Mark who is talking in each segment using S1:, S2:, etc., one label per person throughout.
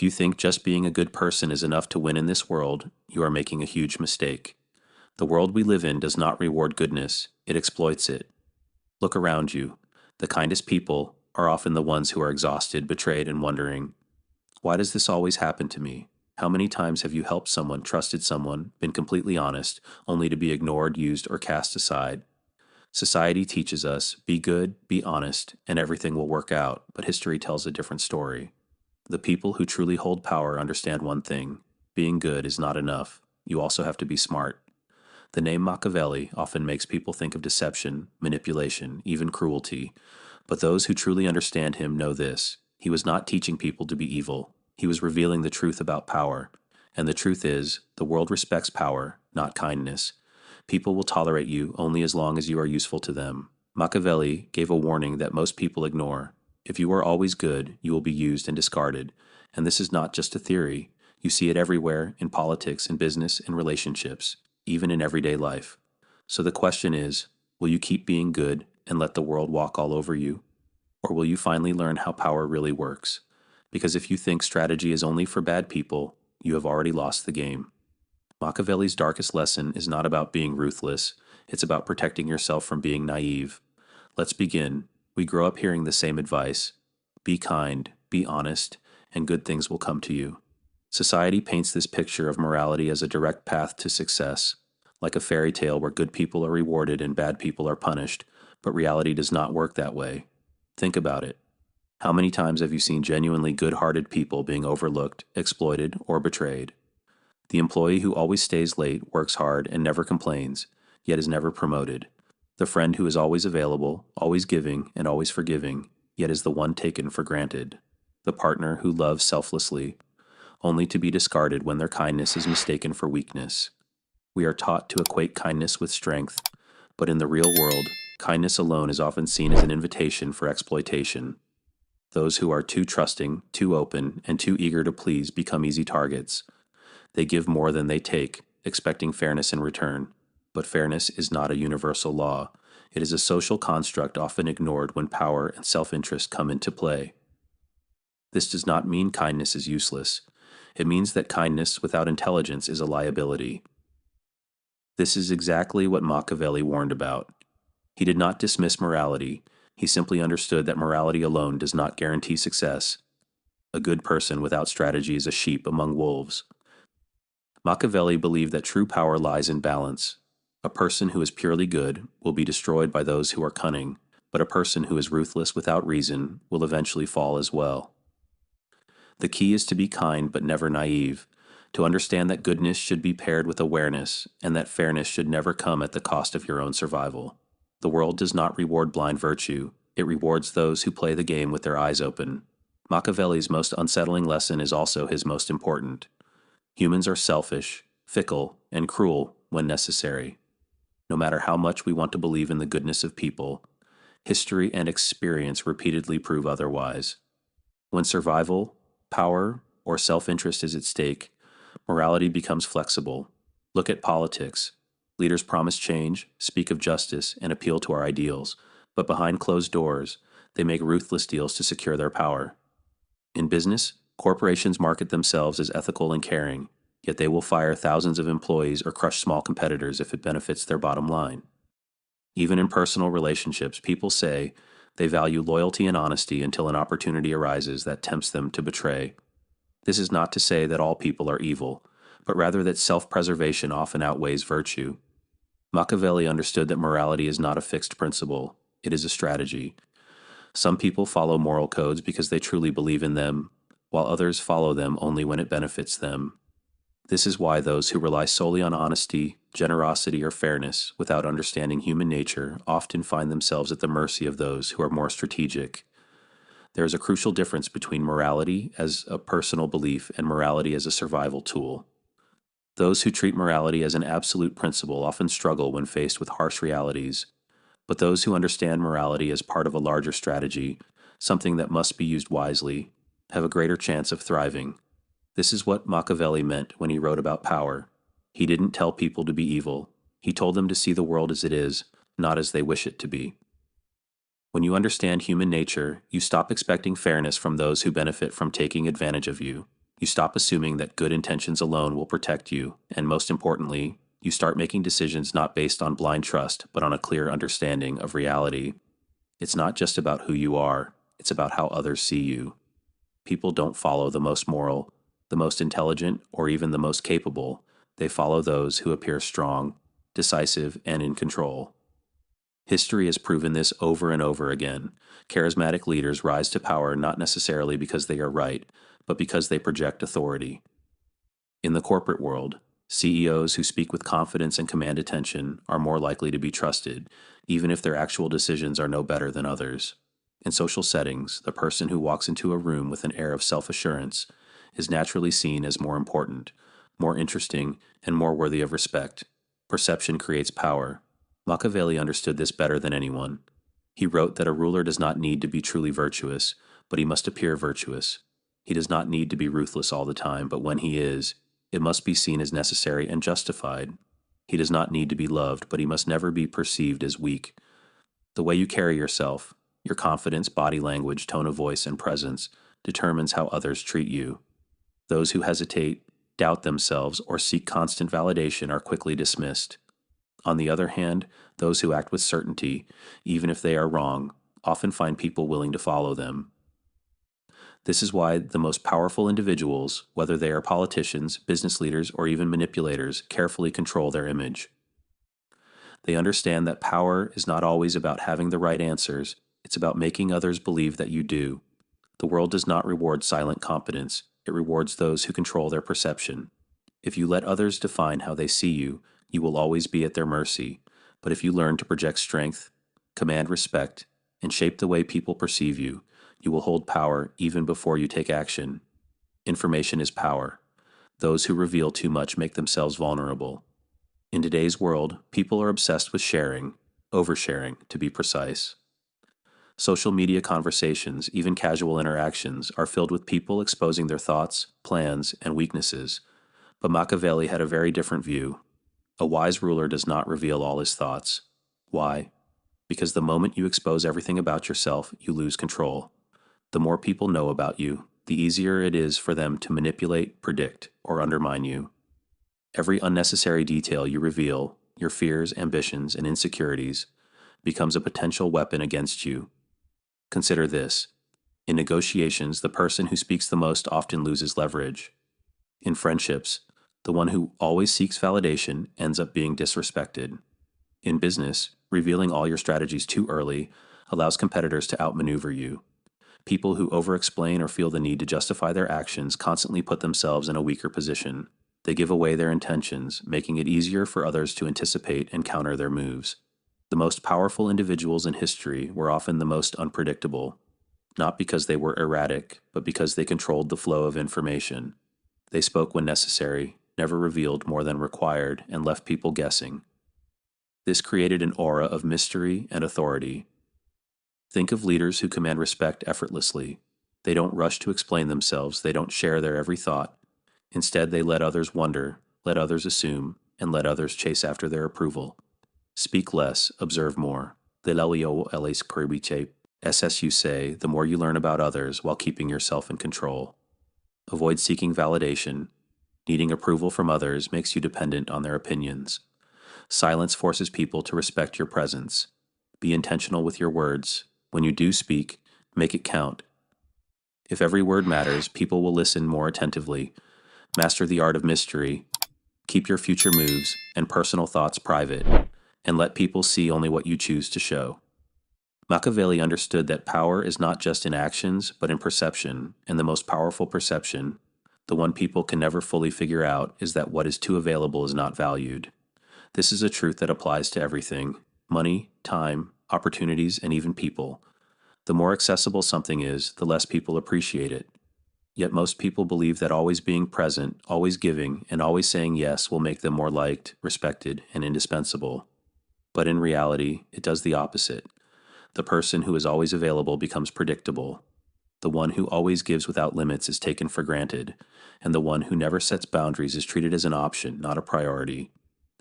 S1: If you think just being a good person is enough to win in this world, you are making a huge mistake. The world we live in does not reward goodness, it exploits it. Look around you. The kindest people are often the ones who are exhausted, betrayed, and wondering, why does this always happen to me? How many times have you helped someone, trusted someone, been completely honest, only to be ignored, used, or cast aside? Society teaches us, be good, be honest, and everything will work out, but history tells a different story. The people who truly hold power understand one thing: being good is not enough. You also have to be smart. The name Machiavelli often makes people think of deception, manipulation, even cruelty. But those who truly understand him know this: he was not teaching people to be evil. He was revealing the truth about power. And the truth is, the world respects power, not kindness. People will tolerate you only as long as you are useful to them. Machiavelli gave a warning that most people ignore. If you are always good, you will be used and discarded. And this is not just a theory. You see it everywhere, in politics, in business, in relationships, even in everyday life. So the question is, will you keep being good and let the world walk all over you? Or will you finally learn how power really works? Because if you think strategy is only for bad people, you have already lost the game. Machiavelli's darkest lesson is not about being ruthless, it's about protecting yourself from being naive. Let's begin. We grow up hearing the same advice: be kind, be honest, and good things will come to you. Society paints this picture of morality as a direct path to success, like a fairy tale where good people are rewarded and bad people are punished, but reality does not work that way. Think about it. How many times have you seen genuinely good-hearted people being overlooked, exploited, or betrayed? The employee who always stays late, works hard, and never complains, yet is never promoted. The friend who is always available, always giving, and always forgiving, yet is the one taken for granted. The partner who loves selflessly, only to be discarded when their kindness is mistaken for weakness. We are taught to equate kindness with strength, but in the real world, kindness alone is often seen as an invitation for exploitation. Those who are too trusting, too open, and too eager to please become easy targets. They give more than they take, expecting fairness in return. But fairness is not a universal law. It is a social construct often ignored when power and self-interest come into play. This does not mean kindness is useless. It means that kindness without intelligence is a liability. This is exactly what Machiavelli warned about. He did not dismiss morality. He simply understood that morality alone does not guarantee success. A good person without strategy is a sheep among wolves. Machiavelli believed that true power lies in balance. A person who is purely good will be destroyed by those who are cunning, but a person who is ruthless without reason will eventually fall as well. The key is to be kind but never naive, to understand that goodness should be paired with awareness, and that fairness should never come at the cost of your own survival. The world does not reward blind virtue, it rewards those who play the game with their eyes open. Machiavelli's most unsettling lesson is also his most important. Humans are selfish, fickle, and cruel when necessary. No matter how much we want to believe in the goodness of people, history and experience repeatedly prove otherwise. When survival, power, or self-interest is at stake, morality becomes flexible. Look at politics. Leaders promise change, speak of justice, and appeal to our ideals, but behind closed doors, they make ruthless deals to secure their power. In business, corporations market themselves as ethical and caring, yet they will fire thousands of employees or crush small competitors if it benefits their bottom line. Even in personal relationships, people say they value loyalty and honesty until an opportunity arises that tempts them to betray. This is not to say that all people are evil, but rather that self-preservation often outweighs virtue. Machiavelli understood that morality is not a fixed principle, it is a strategy. Some people follow moral codes because they truly believe in them, while others follow them only when it benefits them. This is why those who rely solely on honesty, generosity, or fairness without understanding human nature often find themselves at the mercy of those who are more strategic. There is a crucial difference between morality as a personal belief and morality as a survival tool. Those who treat morality as an absolute principle often struggle when faced with harsh realities, but those who understand morality as part of a larger strategy, something that must be used wisely, have a greater chance of thriving. This is what Machiavelli meant when he wrote about power. He didn't tell people to be evil. He told them to see the world as it is, not as they wish it to be. When you understand human nature, you stop expecting fairness from those who benefit from taking advantage of you. You stop assuming that good intentions alone will protect you, and most importantly, you start making decisions not based on blind trust, but on a clear understanding of reality. It's not just about who you are, it's about how others see you. People don't follow the most moral, the most intelligent, or even the most capable. They follow those who appear strong, decisive, and in control. History has proven this over and over again. Charismatic leaders rise to power not necessarily because they are right, but because they project authority. In the corporate world, CEOs who speak with confidence and command attention are more likely to be trusted, even if their actual decisions are no better than others. In social settings, the person who walks into a room with an air of self-assurance is naturally seen as more important, more interesting, and more worthy of respect. Perception creates power. Machiavelli understood this better than anyone. He wrote that a ruler does not need to be truly virtuous, but he must appear virtuous. He does not need to be ruthless all the time, but when he is, it must be seen as necessary and justified. He does not need to be loved, but he must never be perceived as weak. The way you carry yourself, your confidence, body language, tone of voice, and presence determines how others treat you. Those who hesitate, doubt themselves, or seek constant validation are quickly dismissed. On the other hand, those who act with certainty, even if they are wrong, often find people willing to follow them. This is why the most powerful individuals, whether they are politicians, business leaders, or even manipulators, carefully control their image. They understand that power is not always about having the right answers, it's about making others believe that you do. The world does not reward silent competence, it rewards those who control their perception. If you let others define how they see you, you will always be at their mercy. But if you learn to project strength, command respect, and shape the way people perceive you, you will hold power even before you take action. Information is power. Those who reveal too much make themselves vulnerable. In today's world, people are obsessed with sharing, oversharing, to be precise. Social media conversations, even casual interactions, are filled with people exposing their thoughts, plans, and weaknesses. But Machiavelli had a very different view. A wise ruler does not reveal all his thoughts. Why? Because the moment you expose everything about yourself, you lose control. The more people know about you, the easier it is for them to manipulate, predict, or undermine you. Every unnecessary detail you reveal, your fears, ambitions, and insecurities, becomes a potential weapon against you. Consider this. In negotiations, the person who speaks the most often loses leverage. In friendships, the one who always seeks validation ends up being disrespected. In business, revealing all your strategies too early allows competitors to outmaneuver you. People who over-explain or feel the need to justify their actions constantly put themselves in a weaker position. They give away their intentions, making it easier for others to anticipate and counter their moves. The most powerful individuals in history were often the most unpredictable, not because they were erratic, but because they controlled the flow of information. They spoke when necessary, never revealed more than required, and left people guessing. This created an aura of mystery and authority. Think of leaders who command respect effortlessly. They don't rush to explain themselves, they don't share their every thought. Instead, they let others wonder, let others assume, and let others chase after their approval. Speak less, observe more. Delelio eles scribice. As you say, the more you learn about others while keeping yourself in control. Avoid seeking validation. Needing approval from others makes you dependent on their opinions. Silence forces people to respect your presence. Be intentional with your words. When you do speak, make it count. If every word matters, people will listen more attentively. Master the art of mystery. Keep your future moves and personal thoughts private, and let people see only what you choose to show. Machiavelli understood that power is not just in actions, but in perception, and the most powerful perception, the one people can never fully figure out, is that what is too available is not valued. This is a truth that applies to everything: money, time, opportunities, and even people. The more accessible something is, the less people appreciate it. Yet most people believe that always being present, always giving, and always saying yes will make them more liked, respected, and indispensable. But in reality, it does the opposite. The person who is always available becomes predictable. The one who always gives without limits is taken for granted, and the one who never sets boundaries is treated as an option, not a priority.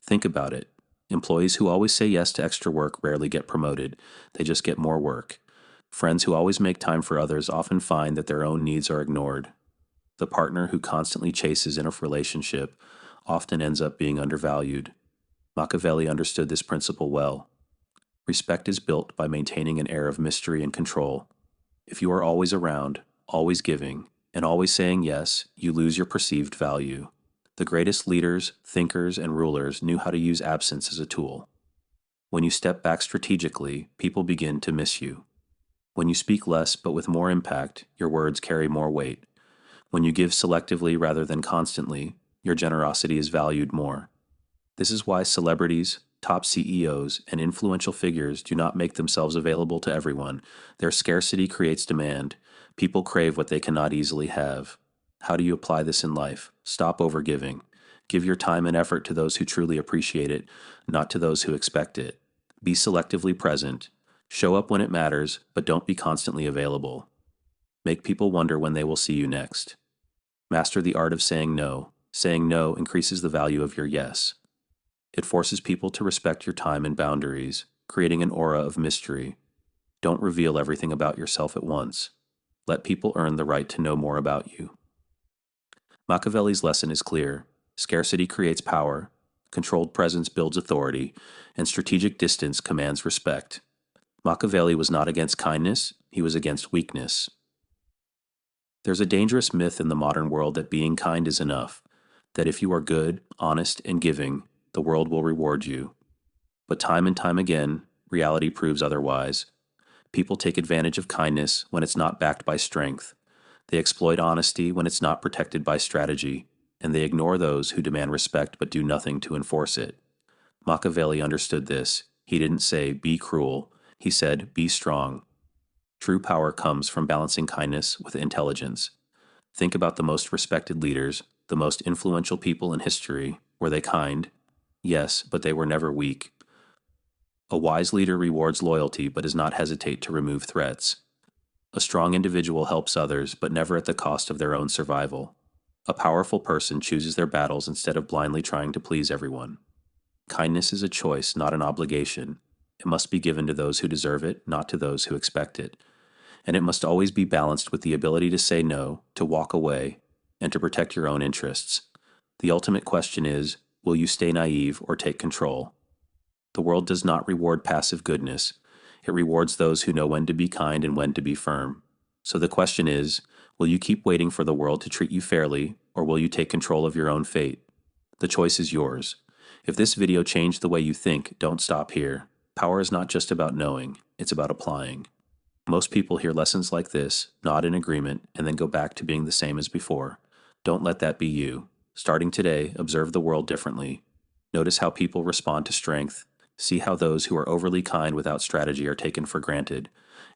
S1: Think about it. Employees who always say yes to extra work rarely get promoted, they just get more work. Friends who always make time for others often find that their own needs are ignored. The partner who constantly chases in a relationship often ends up being undervalued. Machiavelli understood this principle well. Respect is built by maintaining an air of mystery and control. If you are always around, always giving, and always saying yes, you lose your perceived value. The greatest leaders, thinkers, and rulers knew how to use absence as a tool. When you step back strategically, people begin to miss you. When you speak less but with more impact, your words carry more weight. When you give selectively rather than constantly, your generosity is valued more. This is why celebrities, top CEOs, and influential figures do not make themselves available to everyone. Their scarcity creates demand. People crave what they cannot easily have. How do you apply this in life? Stop overgiving. Give your time and effort to those who truly appreciate it, not to those who expect it. Be selectively present. Show up when it matters, but don't be constantly available. Make people wonder when they will see you next. Master the art of saying no. Saying no increases the value of your yes. It forces people to respect your time and boundaries, creating an aura of mystery. Don't reveal everything about yourself at once. Let people earn the right to know more about you. Machiavelli's lesson is clear. Scarcity creates power, controlled presence builds authority, and strategic distance commands respect. Machiavelli was not against kindness, he was against weakness. There's a dangerous myth in the modern world that being kind is enough, that if you are good, honest, and giving, the world will reward you. But time and time again, reality proves otherwise. People take advantage of kindness when it's not backed by strength. They exploit honesty when it's not protected by strategy, and they ignore those who demand respect but do nothing to enforce it. Machiavelli understood this. He didn't say, be cruel. He said, be strong. True power comes from balancing kindness with intelligence. Think about the most respected leaders, the most influential people in history. Were they kind? Yes, but they were never weak. A wise leader rewards loyalty but does not hesitate to remove threats. A strong individual helps others but never at the cost of their own survival. A powerful person chooses their battles instead of blindly trying to please everyone. Kindness is a choice, not an obligation. It must be given to those who deserve it, not to those who expect it. And it must always be balanced with the ability to say no, to walk away, and to protect your own interests. The ultimate question is, will you stay naive or take control? The world does not reward passive goodness. It rewards those who know when to be kind and when to be firm. So the question is, will you keep waiting for the world to treat you fairly, or will you take control of your own fate? The choice is yours. If this video changed the way you think, don't stop here. Power is not just about knowing, it's about applying. Most people hear lessons like this, nod in agreement, and then go back to being the same as before. Don't let that be you. Starting today, observe the world differently. Notice how people respond to strength. See how those who are overly kind without strategy are taken for granted.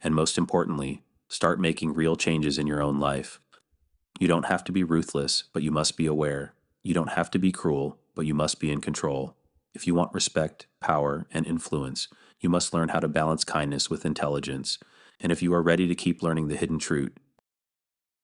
S1: And most importantly, start making real changes in your own life. You don't have to be ruthless, but you must be aware. You don't have to be cruel, but you must be in control. If you want respect, power, and influence, you must learn how to balance kindness with intelligence. And if you are ready to keep learning the hidden